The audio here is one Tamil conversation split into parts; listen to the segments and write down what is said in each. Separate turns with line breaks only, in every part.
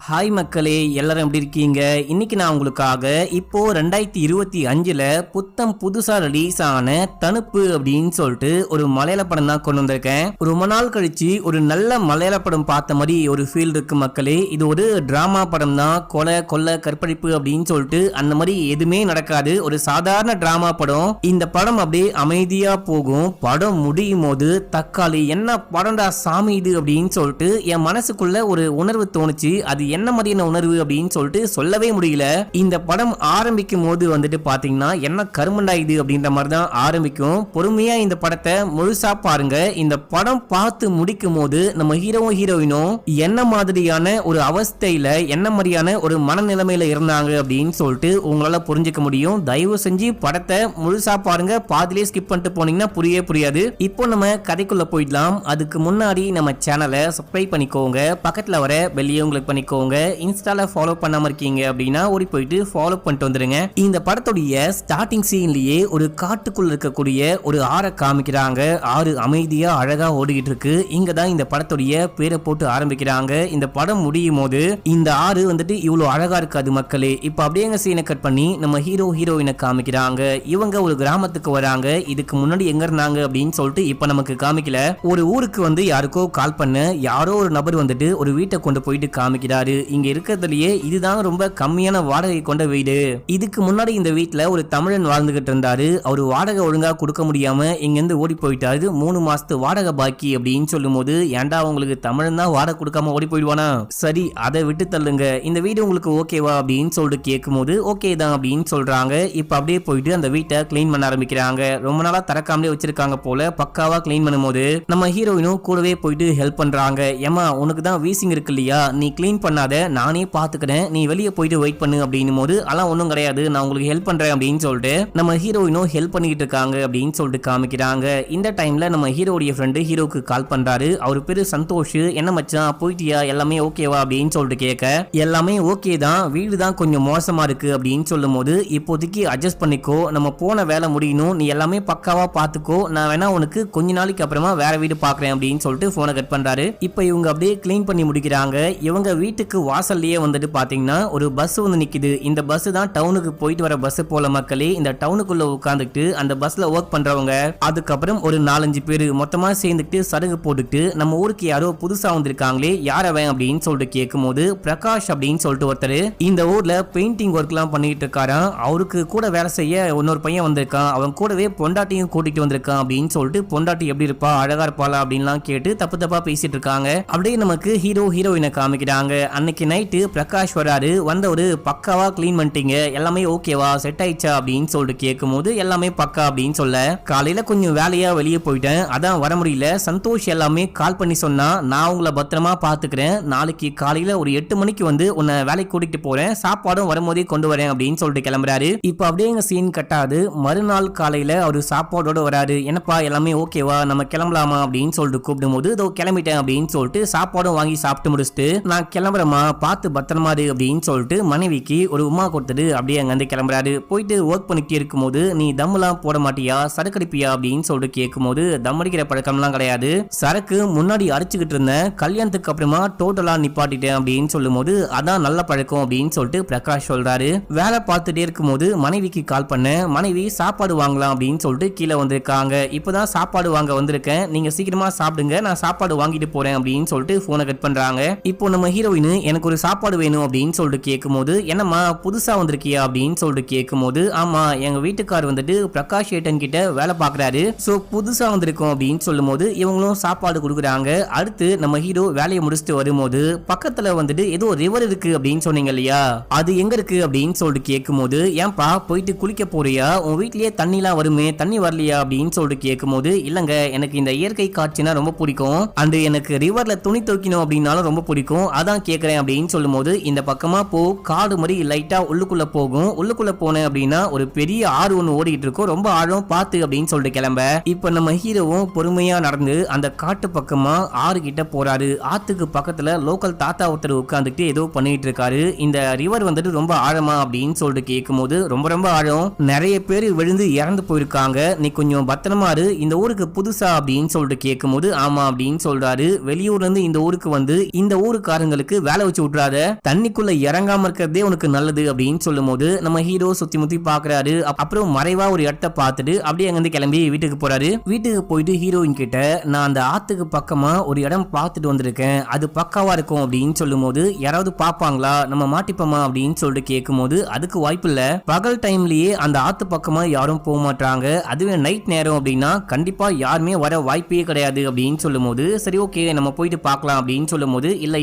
ஹாய் மக்களே, எல்லாரும் எப்படி இருக்கீங்க? இன்னைக்கு நான் உங்களுக்காக இப்போ 2025ல புத்தம் புதுசா ரிலீஸ் ஆன தனுப்பு அப்படின்னு சொல்லிட்டு ஒரு மலையாள படம் தான் கொண்டு வந்திருக்கேன். ரொம்ப நாள் கழிச்சு ஒரு நல்ல மலையாள படம் பார்த்த மாதிரி ஒரு ஃபீல் இருக்கு மக்களே. இது ஒரு டிராமா படம் தான். கொலை கற்பழிப்பு அப்படின்னு சொல்லிட்டு அந்த மாதிரி எதுவுமே நடக்காது. ஒரு சாதாரண டிராமா படம். இந்த படம் அப்படியே அமைதியா போகும். படம் முடியும் போது தக்காளி என்ன படம்டா சாமி இது அப்படின்னு சொல்லிட்டு என் மனசுக்குள்ள ஒரு உணர்வு தோணுச்சு. அது என்ன மாதிரியான உணர்வு அப்படின்னு சொல்லிட்டு சொல்லவே முடியல. இந்த படம் ஆரம்பிக்கும் போது வந்துட்டு பாத்தீங்கன்னா என்ன கருமண்டா இது அப்படின்ற மாதிரி தான் ஆரம்பிக்கும். பொறுமையா இந்த படத்தை முழுசா பாருங்க. இந்த படம் பார்த்து முடிக்கும் போது நம்ம ஹீரோயினும் என்ன மாதிரியான ஒரு அவஸ்தையில என்ன மாதிரியான ஒரு மனநிலைமையில இருந்தாங்க அப்படின்னு சொல்லிட்டு உங்களால புரிஞ்சுக்க முடியும். தயவு செஞ்சு படத்தை முழுசா பாருங்க. பாதிலே ஸ்கிப் பண்ணிட்டு போனீங்கன்னா புரியாது. இப்போ நம்ம கதைக்குள்ள போயிடலாம். அதுக்கு முன்னாடி நம்ம சேனலை சப்ஸ்கிரைப் பண்ணிக்கோங்க. பக்கத்துல வர பெல்லையும் கிளிக் பண்ணிக்கோங்க. இன்ஸ்டால ஃபாலோ பண்ணாம இருக்கீங்க அப்படின்னா ஓடி போயிட்டு ஃபாலோ பண்ணிட்டு வந்துருங்க. இந்த படத்துடைய ஸ்டார்டிங் சீன்லயே ஒரு காட்டுக்குள்ள இருக்கக்கூடிய ஒரு ஆறை காமிக்கிறாங்க. ஆறு அமைதியா அழகா ஓடிக்கிட்டு இருக்கு. இங்க தான் இந்த படத்துடைய பேரை போட்டு ஆரம்பிக்கிறாங்க. இந்த படம் முடியும் போது இந்த ஆறு வந்துட்டு இவ்வளவு அழகா இருக்காது மக்களே. இப்ப அப்படியே சீனை கட் பண்ணி நம்ம ஹீரோயினை காமிக்கிறாங்க. இவங்க ஒரு கிராமத்துக்கு வராங்க. இதுக்கு முன்னாடி எங்க இருந்தாங்க அப்படின்னு சொல்லிட்டு இப்ப நமக்கு காமிக்கல. ஒரு ஊருக்கு வந்து யாருக்கோ கால் பண்ண யாரோ ஒரு நபர் வந்துட்டு ஒரு வீட்டை கொண்டு போயிட்டு காமிக்கிறாரு. இங்க இருக்கிறதுலயே இதுதான் ரொம்ப கம்மியான வாடகை கொண்ட வீடு. இதுக்கு முன்னாடி இந்த வீட்டுல ஒரு தமிழன் வாழ்ந்துகிட்டு இருந்தாரு. அவரு வாடகை ஒழுங்கா கொடுக்க முடியாம இங்க இருந்து ஓடி போயிட்டாரு. 3 மாசத்து வாடகை பாக்கி அப்படின்னு சொல்லும் போது, ஏன்டா உங்களுக்கு தமிழன் தான் வாடகை கொடுக்காம ஓடி போயிடுவானா? சரி, அதை விட்டு தள்ளுங்க. இந்த வீடு உங்களுக்கு ஓகேவா அப்படின்னு சொல்லிட்டு கேட்கும் போது ஓகே தான் அப்படின்னு சொல்றாங்க. இப்ப அப்படியே போயிட்டு அந்த வீட்டை கிளீன் பண்ண ஆரம்பிக்கிறாங்க. ரொம்ப நாளா திறக்காமலே வச்சிருக்காங்க போல. பக்காவா கிளீன் பண்ணும் போது நம்ம ஹீரோயினும் கூடவே போயிட்டு ஹெல்ப் பண்றாங்க. ஏமா உனக்கு தான் வீசிங் இருக்கு இல்லையா, நீ கிளீன் பண்ணாத, நானே பாத்துக்கிறேன், நீ வெளியே போயிட்டு வெயிட் பண்ணு அப்படின்னு போது அதெல்லாம் ஒன்றும் கிடையாது, நான் உங்களுக்கு ஹெல்ப் பண்றேன் அப்படின்னு சொல்லிட்டு நம்ம ஹீரோயினும் ஹெல்ப் பண்ணிட்டு இருக்காங்க அப்படின்னு சொல்லிட்டு காமிக்கிறாங்க. இந்த டைம்ல நம்ம ஹீரோடைய ஃப்ரெண்டு ஹீரோக்கு கால் பண்றாரு. அவர் பேரு சந்தோஷ். என்ன மச்சான் போயிட்டியா, எல்லாமே ஓகேவா அப்படின்னு சொல்லிட்டு கேட்க, எல்லாமே ஓகே தான், வீடு தான் கொஞ்சம் மோசமா இருக்கு அப்படின்னு சொல்லும் போது, இப்போதைக்கு அட்ஜஸ்ட் பண்ணிக்கோ, நம்ம போன வேலை முடியணும், நீ எல்லாமே பக்காவா பாத்துக்கோ, நான் வேணா உனக்கு கொஞ்ச நாளைக்கு அப்புறமா வேற வீடு பாக்குறேன் அப்படின்னு சொல்லிட்டு போனை கட் பண்றாரு. இப்ப இவங்க அப்படியே கிளீன் பண்ணி முடிக்கிறாங்க. இவங்க வீட்டுக்கு வாசல்லையே வந்துட்டு பாத்தீங்கன்னா ஒரு பஸ் வந்து நிக்குது. இந்த பஸ் தான் டவுனுக்கு போயிட்டு வர பஸ் போல மக்களே. இந்த டவுனுக்குள்ள உட்காந்துட்டு அந்த பஸ்ல ஒர்க் பண்றவங்க, அதுக்கப்புறம் ஒரு 4-5 பேரு மொத்தமா சேர்ந்துட்டு சருகு போட்டுட்டு நம்ம ஊருக்கு யாரோ புதுசா வந்திருக்காங்களே, யாரவன் அப்படின்னு சொல்லிட்டு கேட்கும் போது, பிரகாஷ் அப்படின்னு சொல்லிட்டு ஒருத்தர் இந்த ஊர்ல பெயிண்டிங் ஒர்க் எல்லாம் பண்ணிட்டு இருக்காராம். அவருக்கு கூட வேலை செய்ய இன்னொரு பையன் வந்திருக்கான். அவன் கூடவே பொண்டாட்டியும் கூட்டிட்டு வந்திருக்கான் அப்படின்னு சொல்லிட்டு, பொண்டாட்டி எப்படி இருப்பா, அழகா இருப்பாளா அப்படின்லாம் கேட்டு தப்பா பேசிட்டு இருக்காங்க. அப்படியே நமக்கு ஹீரோயினை காமிக்கிறாங்க. அன்னைக்கு நைட்டு பிரகாஷ் வராரு. வந்த ஒரு பக்காவா கிளீன் பண்ணிட்டீங்க, எல்லாமே ஓகேவா, செட் ஆயிடுச்சா அப்படின்னு சொல்லிட்டு கேட்கும் போது எல்லாமே பக்கா அப்படின்னு சொல்ல, காலையில கொஞ்சம் வேலையா வெளியே போயிட்டேன், அதான் வர முடியல. சந்தோஷ் எல்லாமே கால் பண்ணி சொன்னா, நான் உங்களை பத்திரமா பாத்துக்கிறேன், நாளைக்கு காலையில ஒரு 8 மணிக்கு வந்து உன்னை வேலைக்கு கூட்டிட்டு போறேன், சாப்பாடும் வரும்போதே கொண்டு வரேன் அப்படின்னு சொல்லிட்டு கிளம்புறாரு. இப்ப அப்படியே எங்க சீன் கட்டாது. மறுநாள் காலையில அவரு சாப்பாடோட வராரு. என்னப்பா எல்லாமே ஓகேவா, நம்ம கிளம்பலாமா அப்படின்னு சொல்லிட்டு கூப்பிடும் போது, இதோ கிளம்பிட்டேன் அப்படின்னு சொல்லிட்டு சாப்பாடும் வாங்கி சாப்பிட்டு முடிச்சுட்டு, நான் கிளம்புறேமா, பார்த்து பத்திரமா இரு அப்படின்னு சொல்லிட்டு மனைவிக்கு ஒரு உமா கொடுத்துட்டு அப்படியே அங்க வந்து கிளம்புறாரு. போயிட்டு ஒர்க் பண்ணிட்டே இருக்கும் போது, நீ தம்மெல்லாம் போட மாட்டியா, சரக்கு அடிப்பியா அப்படின்னு சொல்லிட்டு கேட்கும் போது, தம் அடிக்கிற பழக்கம்லாம் கிடையாது, சரக்கு முன்னாடி அடிச்சுக்கிட்டு இருந்தேன், கல்யாணத்துக்கு அப்புறமா டோட்டலா நிப்பாட்டிட்டேன் அப்படின்னு சொல்லும் போது, அதான் நல்ல பழக்கம் அப்படின்னு சொல்லிட்டு பிரகாஷ் சொல்றாரு. வேலை பார்த்துட்டே இருக்கும் போது மனைவிக்கு கால் பண்ண, மனைவி சாப்பாடு வாங்கலாம் அப்படின்னு சொல்லிட்டு கீழே வந்திருக்காங்க. இப்பதான் சாப்பாடு வாங்க வந்திருக்கேன், நீங்க சீக்கிரமா சாப்பிடுங்க, நான் சாப்பாடு வாங்கிட்டு போறேன் அப்படின்னு சொல்லிட்டு போனை கட் பண்றாங்க. இப்போ நம்ம ஹீரோயின் எனக்கு ஒரு சாப்பாடு வேணும் அப்படின்னு சொல்லிட்டு கேட்கும் போது, என்னம்மா புதுசா வந்திருக்கியா அப்படின்னு சொல்லிட்டு கேட்கும் போது, ஆமா எங்க வீட்டுக்கார் வந்துட்டு பிரகாஷ் ஏட்டன் கிட்ட வேலை பாக்குறாரு, சோ புதுசா வந்திருக்கோம் அப்படின்னு சொல்லும் போது இவங்களும் சாப்பாடு கொடுக்குறாங்க. அடுத்து நம்ம ஹீரோ வேலையை முடிச்சுட்டு வரும்போது பக்கத்துல வந்துட்டு ஏதோ ரிவர் இருக்கு அப்படின்னு சொன்னீங்க இல்லையா, அது எங்க இருக்கு அப்படின்னு சொல்லிட்டு கேட்கும் போது, ஏன்பா போயிட்டு குளிக்க போறியா, உன் வீட்லயே தண்ணிலாம் வருமே, தண்ணி வரலையா அப்படின்னு சொல்லிட்டு கேட்கும் போது, இல்லங்க எனக்கு இந்த இயற்கை காட்சினா ரொம்ப பிடிக்கும், அண்ட் எனக்கு ரிவர்ல துணி துவைக்கணும் அப்படின்னாலும் ரொம்ப பிடிக்கும், அதான் கேட்கறேன் அப்படின்னு சொல்லும் போது, இந்த பக்கமா போ, காடு மாதிரி லைட்டா உள்ளுக்குள்ள போகும், உள்ளுக்குள்ள போனேன் அப்படின்னா ஒரு பெரிய ஆறு ஒண்ணு ஓடிட்டு இருக்கும், ரொம்ப ஆழம் பார்த்து அப்படின்னு சொல்லிட்டு கிளம்ப. இப்ப நம்ம ஹீரோவும் பொறுமையா நடந்து அந்த காட்டு பக்கமா ஆறு கிட்ட போறாரு. ஆத்துக்கு பக்கத்துல லோக்கல் தாத்தா ஒருத்தர் உட்காந்துட்டு ஏதோ பண்ணிட்டு இருக்காரு. இந்த ரிவர் வந்துட்டு ரொம்ப ஆழமா அப்படின்னு சொல்லிட்டு கேட்கும் போது, ரொம்ப ஆழம், நிறைய பேர் விழுந்து இறந்து போயிருக்காங்க, நீ கொஞ்சம் பத்திரமா இரு, இந்த ஊருக்கு புதுசா அப்படின்னு சொல்லிட்டு கேட்கும் போது, ஆமா அப்படின்னு சொல்றாரு. வெளியூர்ல இருந்து இந்த ஊருக்கு வந்து இந்த ஊருக்காரங்களுக்கு வேலை மேல வச்சு விட்டுறாத, தண்ணிக்குள்ள இறங்காம இருக்கிறதே உனக்கு நல்லது அப்படின்னு சொல்லும் போது நம்ம ஹீரோ சுத்தி முத்தி பாக்குறாரு. அப்புறம் மறைவா ஒரு இடத்த பார்த்துட்டு அப்படியே அங்கிருந்து கிளம்பி வீட்டுக்கு போறாரு. வீட்டுக்கு போயிட்டு ஹீரோயின் கிட்ட நான் அந்த ஆத்துக்கு பக்கமா ஒரு இடம் பார்த்துட்டு வந்திருக்கேன், அது பக்காவா இருக்கும் அப்படின்னு சொல்லும் போது யாராவது பாப்பாங்களா, நம்ம மாட்டிப்போமா அப்படின்னு சொல்லிட்டு கேட்கும் போது அதுக்கு வாய்ப்பு இல்ல, பகல் டைம்லயே அந்த ஆத்து பக்கமா யாரும் போக மாட்டாங்க, அதுவே நைட் நேரம் அப்படின்னா கண்டிப்பா யாருமே வர வாய்ப்பே கிடையாது அப்படின்னு சொல்லும் போது சரி ஓகே நம்ம போயிட்டு பார்க்கலாம் அப்படின்னு சொல்லும் போது இல்ல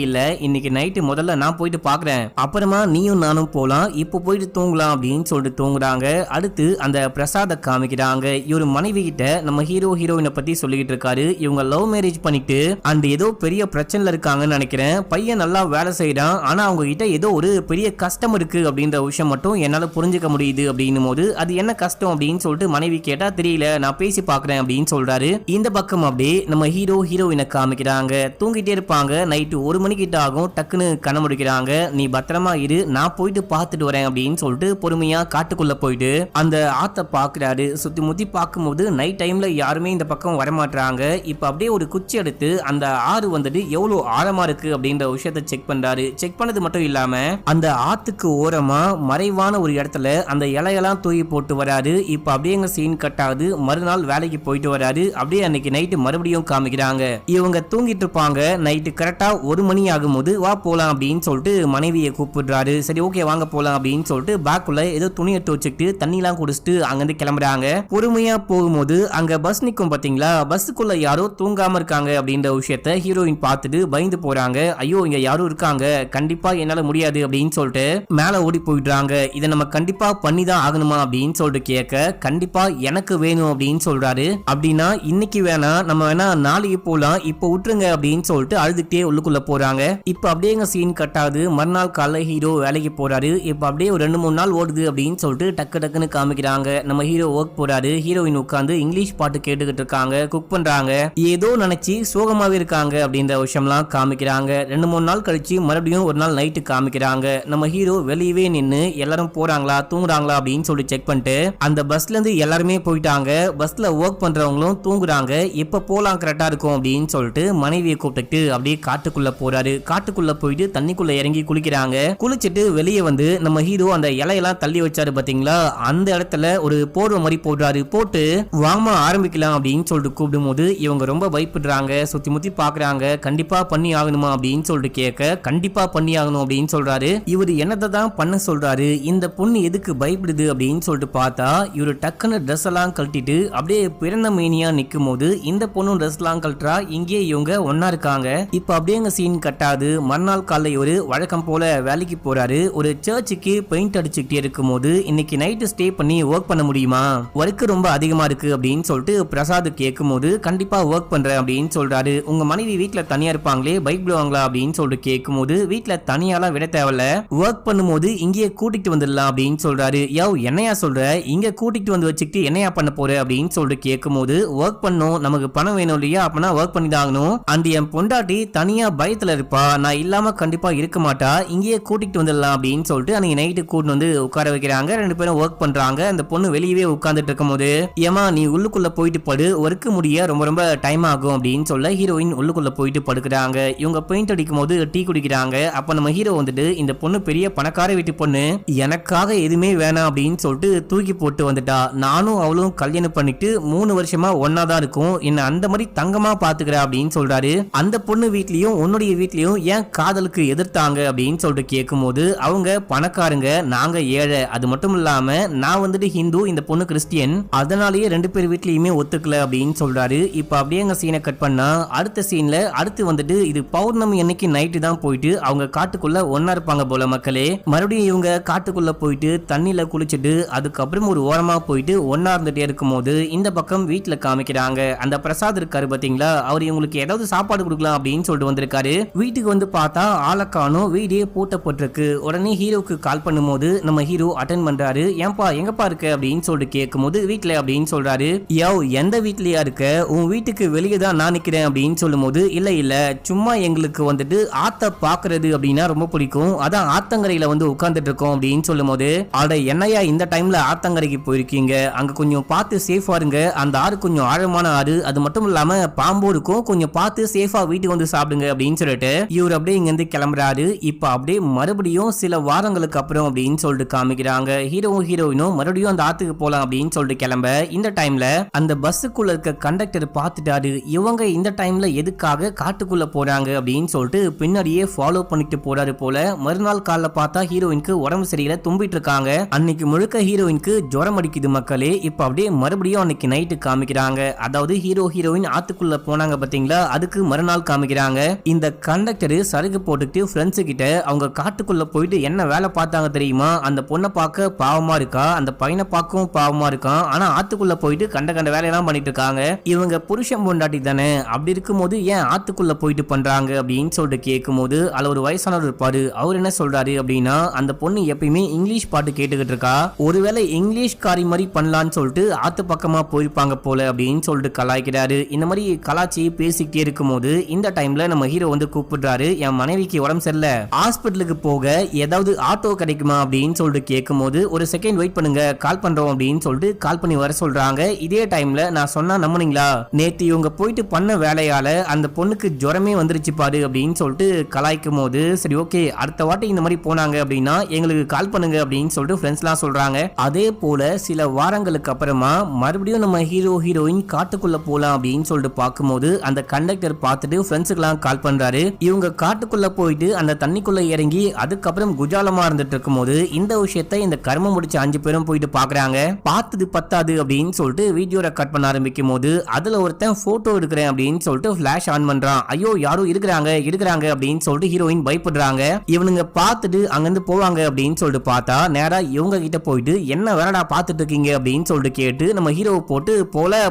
இன்னைக்கு நைட்டு முதல்ல நான் போயிட்டு பாக்குறேன், அப்புறமா நீயும் நானும் போலாம், இப்போ போயிட்டு தூங்கலாம் அப்படின்னு சொல்லிட்டு தூங்குறாங்க. அடுத்து அந்த பிரசாத காமிக்கிறாங்க. இவரு மனைவி கிட்ட நம்ம ஹீரோயினை பத்தி சொல்லிட்டு இருக்காரு. இவங்க லவ் மேரேஜ் பண்ணிட்டு அண்ட் ஏதோ பெரிய பிரச்சனைல இருக்காங்கன்னு நினைக்கிறேன். பையன் நல்லா வேலை செய்யறான், ஆனா அவங்க கிட்ட ஏதோ ஒரு பெரிய கஷ்டம் இருக்கு அப்படின்ற விஷயம் மட்டும் என்னால புரிஞ்சுக்க முடியுது அப்படின்னும் போது அது என்ன கஷ்டம் அப்படின்னு சொல்லிட்டு மனைவி கேட்டா தெரியல, நான் பேசி பாக்குறேன் அப்படின்னு சொல்றாரு. இந்த பக்கம் அப்படியே நம்ம ஹீரோயினை காமிக்கிறாங்க. தூங்கிட்டே இருப்பாங்க. நைட்டு 1 மணி கிட்ட ஆகும். டக்குன்னு கண்ண முடிக்கிறாங்க. நீ பத்திரமா இரு, நான் போயிட்டு பார்த்துட்டு வரேன் அப்படின்னு சொல்லிட்டு பொறுமையா காட்டுக்குள்ள போயிட்டு அந்த ஆத்த பாக்குறாரு. சுத்தி முத்தி பார்க்கும்போது நைட் டைம்ல யாருமே இந்த பக்கம் வரமாட்டாங்க. இப்ப அப்படியே ஒரு குச்சி எடுத்து அந்த ஆறு வந்துட்டு எவ்வளவு ஆழமா இருக்கு அப்படின்ற விஷயத்த செக் பண்றாரு. செக் பண்ணது மட்டும் இல்லாம அந்த ஆத்துக்கு ஓரமா மறைவான ஒரு இடத்துல அந்த இலையெல்லாம் தூக்கி போட்டு வராரு. இப்ப அப்படியே எங்க சீன் கட் ஆகுது. மறுநாள் வேலைக்கு போயிட்டு வராரு. அப்படியே அன்னைக்கு நைட்டு மறுபடியும் காமிக்கிறாங்க. இவங்க தூங்கிட்டு இருப்பாங்க. நைட்டு கரெக்டா 1 மணி ஆகும்போது வா போலாம் அப்படின்னு சொல்லிட்டு மனைவியை கூப்பிடுறாரு. சரி ஓகே வாங்க போலாம் அப்படின்னு சொல்லிட்டு பேக்குள்ள ஏதோ துணி எடுத்து வச்சுக்கிட்டு தண்ணி எல்லாம் குடிச்சிட்டு அங்கிருந்து கிளம்புறாங்க. பொறுமையா போகும்போது அங்க பஸ் நிக்கும் பாத்தீங்களா, பஸ்ஸுக்குள்ள யாரோ தூங்காம இருக்காங்க அப்படின்ற விஷயத்த ஹீரோயின் பார்த்துட்டு பயந்து போறாங்க. ஐயோ இங்க யாரும் இருக்காங்க, கண்டிப்பா என்னால முடியாது அப்படின்னு சொல்லிட்டு மேல ஓடி போயிடுறாங்க. இதை நம்ம கண்டிப்பா பண்ணிதான் ஆகணுமா அப்படின்னு சொல்லிட்டு கேட்க கண்டிப்பா எனக்கு வேணும் அப்படின்னு சொல்றாரு. அப்படின்னா இன்னைக்கு வேணா நம்ம வேணா நாளைக்கு போலாம், இப்ப விட்டுருங்க அப்படின்னு சொல்லிட்டு அழுதுகிட்டே உள்ளுக்குள்ள போறாங்க. இப்ப அப்படியே எங்க சீன் கட்டாது. மறுநாள் காலைல ஹீரோ வேலைக்கு போறாரு. இப்ப அப்படியே ஒரு 2-3 நாள் ஓடுது அப்படின்னு சொல்லிட்டு டக்குன்னு காமிக்கிறாங்க. நம்ம ஹீரோ ஒர்க் போறாரு. ஹீரோயின் உட்காந்து இங்கிலீஷ் பாட்டு கேட்டுக்கிட்டு இருக்காங்க, குக் பண்றாங்க, ஏதோ நினைச்சு சோகமாவே இருக்காங்க அப்படின்ற விஷயம்லாம் காமிக்கிறாங்க. 2-3 நாள் கழிச்சு மறுபடியும் ஒரு நாள் நைட்டு காமிக்கிறாங்க. நம்ம ஹீரோ வெளியவே நின்னு எல்லாரும் போறாங்களா தூங்குறாங்களா அப்படின்னு சொல்லி செக் பண்ணிட்டு அந்த பஸ்ல இருந்து எல்லாருமே போயிட்டாங்க. பஸ்ல ஒர்க் பண்றவங்களும் தூங்குறாங்க. எப்ப போலாம் கரெக்டா இருக்கும் அப்படின்னு சொல்லிட்டு மனைவியை கூப்பிட்டு அப்படியே காட்டுக்குள்ள போறாரு. காட்டுக்குள்ள போயிட்டு தண்ணிக்குள்ள இறங்கி குளிக்கிறாங்க. குளிச்சுட்டு வெளியே வந்து நம்ம ஹீரோ அந்த இலையெல்லாம் தள்ளி வச்சாரு பாத்தீங்களா, அந்த இடத்துல ஒரு போர்வை மாதிரி போடுறாரு. போட்டு வாமா ஆரம்பிக்கலாம் அப்படின்னு சொல்லிட்டு கூப்பிடும் போது இவங்க ரொம்ப பயப்படுறாங்க. சுத்தி முத்தி பாக்குறாங்க. கண்டிப்பா பண்ணி ஆகணுமா அப்படின்னு சொல்லிட்டு கேட்க கண்டிப்பா பண்ணி ஆகணும் அப்படின்னு சொல்றாரு. இவரு என்னத்தை தான் பண்ண சொல்றாரு, இந்த பொண்ணு எதுக்கு பயப்படுது அப்படின்னு சொல்லிட்டு பார்த்தா இவரு டக்குன்னு ட்ரெஸ் எல்லாம் கழட்டிட்டு அப்படியே பிறந்த மேனியா நிக்கும் போது இந்த பொண்ணு ட்ரெஸ் எல்லாம் கழட்டா. இங்கே இவங்க ஒன்னா இருக்காங்க. இப்ப அப்படியே எங்க சீன் கட்டாது. மறுநாள் காலை ஒரு வழக்கம் போல வேலைக்கு போறாரு. ஒரு சர்ச்சுக்கு பெயிண்ட் அடிச்சுக்கிட்டே இருக்கும் போது இன்னைக்கு நைட்டு ஸ்டே பண்ணி ஒர்க் பண்ண முடியுமா, ஒர்க் ரொம்ப அதிகமா இருக்கு அப்படின்னு சொல்லிட்டு பிரசாத் கேட்கும் போது கண்டிப்பா ஒர்க் பண்றேன் அப்படின்னு சொல்றாரு. உங்க மனைவி வீட்டுல தனியா இருப்பாங்களே பைக் விடுவாங்களா அப்படின்னு சொல்லிட்டு கேட்கும் போது வீட்டுல தனியாலாம் விட தேவையில்ல, ஒர்க் பண்ணும்போது இங்கேயே கூட்டிட்டு வந்துடலாம் அப்படின்னு சொல்றாரு. என்னையா சொல்ற, இங்க கூட்டிட்டு வந்து வச்சுக்கிட்டு என்னையா பண்ண போற அப்படின்னு சொல்லிட்டு கேட்கும் போது ஒர்க் பண்ணும், நமக்கு பணம் வேணும் இல்லையா, அப்பனா ஒர்க் பண்ணி தான் ஆகணும். அண்ட் என் பொண்டாட்டி தனியா பயத்துல இருப்பா, நான் இல்லாம கண்டிப்பா இருக்க மாட்டா, இங்கேயே கூட்டிட்டு வந்துடலாம் அப்படின்னு சொல்லிட்டு அன்னைக்கு நைட்டு கூட்டு வந்து உட்கார வைக்கிறாங்க. 2 பேரும் ஒர்க் பண்றாங்க. அந்த பொண்ணு வெளியவே உட்கார்ந்துட்டு இருக்கும் போது ஏமா நீ உள்ளுக்குள்ள போயிட்டு படு, ஒர்க் முடிய ரொம்ப டைம் ஆகும் அப்படின்னு சொல்ல ஹீரோயின் உள்ளுக்குள்ள போயிட்டு படுக்கிறாங்க. இவங்க பெயிண்ட் அடிக்கும் போது டீ குடிக்கிறாங்க. அப்ப நம்ம ஹீரோ வந்துட்டு இந்த பொண்ணு பெரிய பணக்கார வீட்டு பொண்ணு, எனக்காக எதுவுமே வேணாம் அப்படின்னு சொல்லிட்டு தூக்கி போட்டு வந்துட்டா. நானும் அவளும் கல்யாணம் பண்ணிட்டு 3 வருஷமா ஒன்னாதான் இருக்கும், என்ன அந்த மாதிரி தங்கமா பாத்துக்கிற அப்படின்னு சொல்றாரு. அந்த பொண்ணு வீட்லயும் உன்னுடைய வீட்லயும் ஏன் காதலுக்கு எதிர்த்தாங்க அப்படின்னு சொல்லிட்டு கேட்கும் போது அவங்க பணக்காரங்க, நாங்க ஏழை, அது மட்டும் இல்லாம நான் வந்துட்டு ஹிந்து, இந்த பொண்ணு கிறிஸ்டியன், அதனாலேயே 2 பேர் வீட்லயுமே ஒத்துக்கல அப்படின்னு சொல்றாரு. இப்ப அப்படியே எங்க சீனை கட் பண்ணா அடுத்த சீன்ல அடுத்து வந்துட்டு இது பௌர்ணமி அன்னைக்கு நைட்டு தான் போயிட்டு அவங்க காட்டுக்குள்ள ஒன்னா இருப்பாங்க போல மக்களே. மறுபடியும் இவங்க காட்டுக்குள்ள போயிட்டு தண்ணியில குளிச்சுட்டு அதுக்கப்புறம் ஒரு ஓரமா போயிட்டு ஒன்னா இருந்துட்டே இருக்கும் போது இந்த பக்கம் வீட்டுல காமிக்கிறாங்க. அந்த பிரசாத் இருக்காரு பாத்தீங்களா, அவர் இவங்களுக்கு ஏதாவது சாப்பாடு கொடுக்கலாம் அப்படின்னு சொல்லிட்டு வந்திருக்காரு. வீட்டுக்கு வந்து பார்த்தா ஆளக்கானும், வீடே பூட்டப்பட்டிருக்கு. உடனே ஹீரோக்கு கால் பண்ணும் போது நம்ம ஹீரோ அட்டென்ட் பண்றாரு. ஏன்பா எங்கப்பா இருக்க அப்படின்னு சொல்லிட்டு கேட்கும் போது வீட்டுல அப்படின்னு சொல்றாரு. எந்த வீட்லயா இருக்க, உன் வீட்டுக்கு வெளியே தான் நான் நிக்கிறேன் அப்படின்னு சொல்லும் போது இல்ல சும்மா எங்களுக்கு வந்துட்டு ஆத்த பாக்குறது அப்படின்னா ரொம்ப பிடிக்கும், அதான் ஆத்தங்கரையில வந்து உட்கார்ந்துட்டு இருக்கோம் அப்படின்னு சொல்லும் போது அட என்னையா இந்த டைம்ல ஆத்தங்கரைக்கு போயிருக்கீங்க, அங்க கொஞ்சம் பார்த்து சேஃபா இருங்க, அந்த ஆறு கொஞ்சம் ஆழமான ஆறு, அது மட்டும் இல்லாம பாம்பு இருக்கும், கொஞ்சம் பார்த்து சேஃபா வீட்டுக்கு வந்து சாப்பிடுங்க அப்படின்னு சொல்லிட்டு இவர் அப்படியே இங்க இருந்து கிளம்புறாரு. இப்ப அப்படியே மறுபடியும் சில வாரங்களுக்கு அப்புறம் அப்படின்னு சொல்லிட்டு காமிக்கிறாங்க. ஹீரோவும் ஹீரோயினும் மறுபடியும் அந்த ஆத்துக்கு போலாம் அப்படின்னு சொல்லிட்டு கிளம்ப இந்த டைம்ல அந்த பஸ்ஸுக்குள்ள இருக்க கண்டக்டர் பார்த்துட்டாரு. இவங்க இந்த டைம்ல எதுக்காக காட்டுக்குள்ள போறாங்க அப்படின்னு சொல்லிட்டு பின்னாடியே ஃபாலோ பண்ணிட்டு போறாரு போல. மறுநாள் காலைல பார்த்தா ஹீரோயினுக்கு உடம்பு சரியில்லை, தும்பிட்டு இருக்காங்க. அன்னைக்கு முழுக்க ஹீரோயினுக்கு ஜுரம் அடிக்குது மக்களே. இப்ப அப்படியே மறுபடியும் அன்னைக்கு நைட்டு காமிக்கிறாங்க. அதாவது ஹீரோயின் ஆத்துக்குள்ள போனாங்க பாத்தீங்களா, அதுக்கு மறுநாள் காமிக்கிறாங்க. இந்த கண்டக்டர் சரக்கு போட்டுட்டு ஃப்ரெண்ட்ஸ் கிட்ட அவங்க காட்டுக்குள்ள போயிட்டு என்ன வேலை பார்த்தாங்க தெரியுமா, அந்த பொண்ணை பார்க்க பாவமா இருக்கா, அந்த பையனை பார்க்கவும் பாவமா இருக்கான், ஆனா ஆத்துக்குள்ள போயிட்டு கண்ட கண்ட வேலையெல்லாம் பண்ணிட்டு இருக்காங்க. இவங்க புருஷன் பொண்டாட்டி தானே, அப்படி இருக்கும்போது ஏன் ஆத்துக்குள்ள போயிட்டு பண்றாங்க அப்படின்னு சொல்லிட்டு கேட்கும் போது அதுல ஒரு வயசானவர் இருப்பாரு. அவர் என்ன சொல்றாரு அப்படின்னா, அந்த பொண்ணு எப்பயுமே இங்கிலீஷ் பாட்டு கேட்டுக்கிட்டு இருக்கா, ஒருவேளை இங்கிலீஷ் காரி மாதிரி பண்ணலான்னு சொல்லிட்டு ஆத்து பக்கமா போயிருப்பாங்க போல அப்படின்னு சொல்லிட்டு கலாய்க்கிறாரு. இந்த மாதிரி கலாச்சி பேசிக்கிட்டே இருக்கும் போது இந்த டைம்ல நம்ம ஹீரோ வந்து கூப்பிடுறாரு. என் மனைவிக்கு உடம்பு சரியில்லை, ஹாஸ்பிட்டலுக்கு போக ஏதாவது ஆட்டோ கிடைக்குமா அப்படின்னு சொல்லிட்டு கேட்கும் போது ஒரு செகண்ட் வெயிட் பண்ணுங்க, கால் பண்றோம் அப்படின்னு சொல்லிட்டு கால் பண்ணி வர சொல்றாங்க. இதே டைம்ல நான் சொன்னா நம்புனீங்களா, நேத்து இவங்க போயிட்டு பண்ண வேலையால அந்த பொண்ணுக்கு ஜுரமே வந்துருச்சு பாரு அப்படின்னு சொல்லிட்டு கலாய்க்கும் போது சரி ஓகே அடுத்த வாட்டி இந்த மாதிரி போனாங்க அப்படின்னா எங்களுக்கு கால் பண்ணுங்க அப்படின்னு சொல்லிட்டு ஃப்ரெண்ட்ஸ் எல்லாம் சொல்றாங்க. அதே போல சில வாரங்களுக்கு அப்புறமா மறுபடியும் நம்ம ஹீரோயின் காட்டுக்குள்ள போலாம் அப்படின்னு சொல்லிட்டு பார்க்கும்போது அந்த கண்டக்டர் பார்த்துட்டு ஃப்ரெண்ட்ஸுக்கெல்லாம் கால் பண்றாரு. இவங்க காட்டுக்குள்ள போயிட்டு அந்த தண்ணிக்குள்ள இறங்கி அதுக்கப்புறம் குஜாலமா இருந்துட்டு இருக்கும் போது இந்த விஷயத்தை இந்த கர்மம் முடிச்ச 5 பேரும் போயிட்டு பாக்குறாங்க. பார்த்தது பத்தாது அப்படின்னு சொல்லிட்டு வீடியோ ரெக்கார்ட் பண்ண ஆரம்பிக்கும் போது அதுல ஒருத்தன் போட்டோ எடுக்கிறேன் அப்படின்னு சொல்லிட்டு பிளாஷ் ஆன் பண்றான். ஐயோ யாரும் இருக்கிறாங்க அப்படின்னு சொல்லிட்டு ஹீரோயின் பயப்படுறாங்க. இவனுங்க பார்த்துட்டு அங்கிருந்து போவாங்க அப்படின்னு சொல்லிட்டு பார்த்தா நேரா இவங்க கிட்ட போயிட்டு என்ன வேறடா பார்த்துட்டு இருக்கீங்க அப்படின்னு சொல்லிட்டு கேட்டு நம்ம ஹீரோவை போட்டு